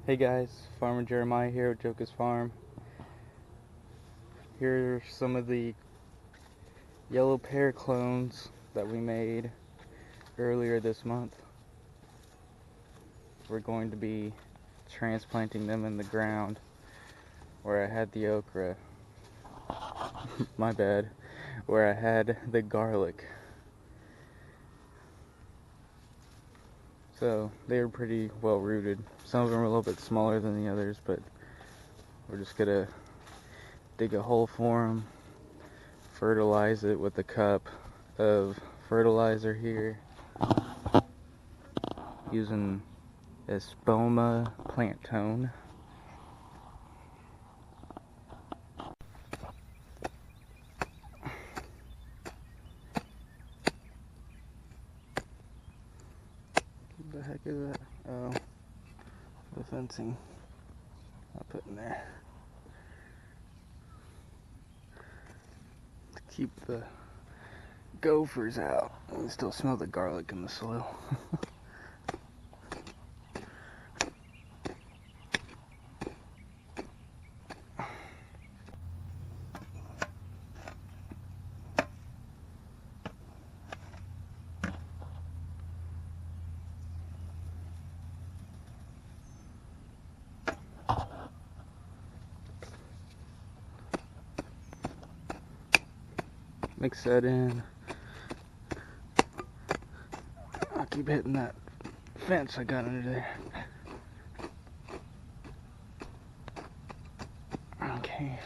Hey guys, Farmer Jeremiah here with Jocus Farm. Here are some of the yellow pear clones that we made earlier this month. We're going to be transplanting them in the ground where I had the okra. My bad. Where I had the garlic. So they were pretty well rooted. Some of them are a little bit smaller than the others, but we're just gonna dig a hole for them, fertilize it with a cup of fertilizer here, using Espoma plant tone. What the heck is that? Oh, the fencing I put in there to keep the gophers out. I can still smell the garlic in the soil. Mix that in. I'll keep hitting that fence I got under there. Okay.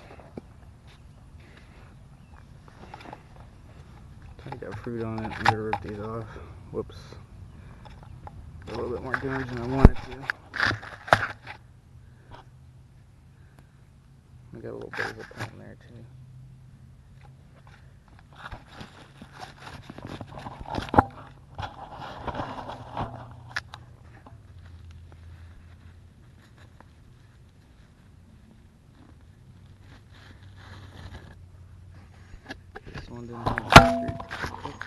I got fruit on it. I'm gonna rip these off. Whoops. A little bit more damage than I wanted to. I got a little basil plant in there too. This one didn't have a streak,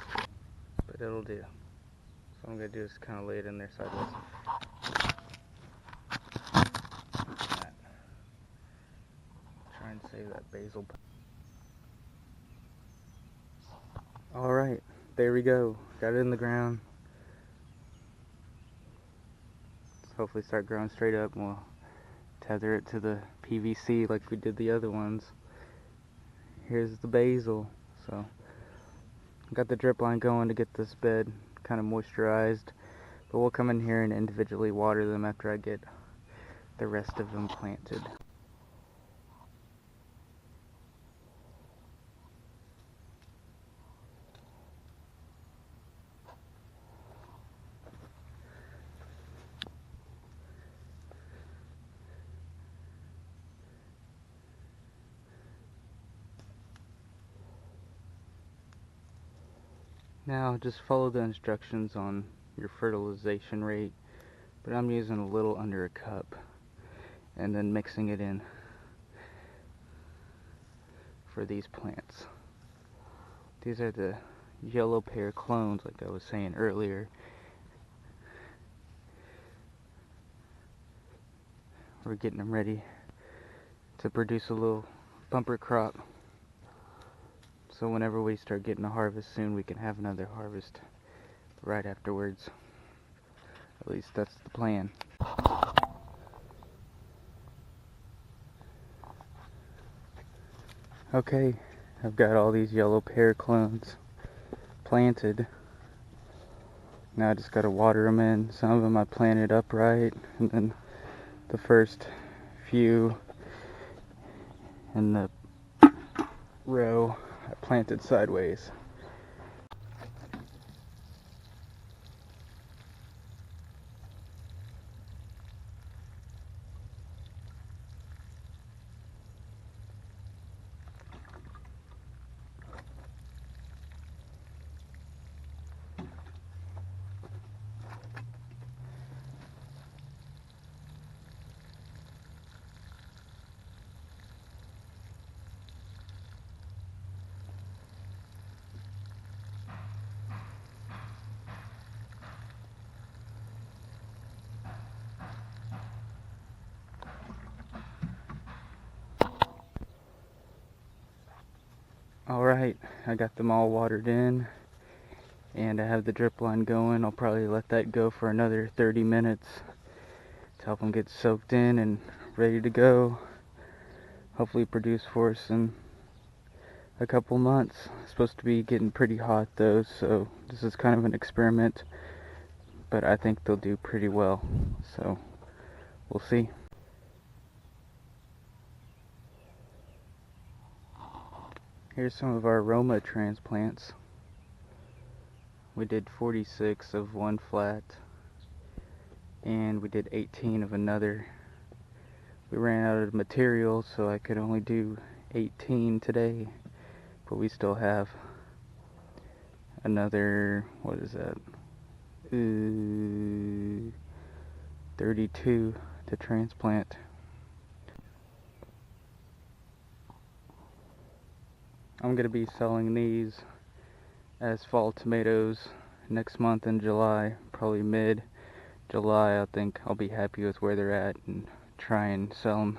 but it'll do. So what I'm gonna do is kind of lay it in there sideways. Try and save that basil. Alright, there we go. Got it in the ground. Let's hopefully start growing straight up, and we'll tether it to the PVC like we did the other ones. Here's the basil. So got the drip line going to get this bed kind of moisturized, but we'll come in here and individually water them after I get the rest of them planted. Now just follow the instructions on your fertilization rate, but I'm using a little under a cup and then mixing it in for these plants. These are the yellow pear clones, like I was saying earlier. We're getting them ready to produce a little bumper crop, so whenever we start getting a harvest soon, we can have another harvest right afterwards. At least that's the plan. Okay, I've got all these yellow pear clones planted. Now I just gotta water them in. Some of them I planted upright, and then the first few in the row I planted sideways. Alright, I got them all watered in, and I have the drip line going. I'll probably let that go for another 30 minutes to help them get soaked in and ready to go. Hopefully produce for us in a couple months. It's supposed to be getting pretty hot though, so this is kind of an experiment, but I think they'll do pretty well, so we'll see. Here's some of our Roma transplants. We did 46 of one flat, and we did 18 of another. We ran out of material, so I could only do 18 today, but we still have another, what is that, 32 to transplant. I'm going to be selling these as fall tomatoes next month in July, probably mid-July. I think I'll be happy with where they're at and try and sell them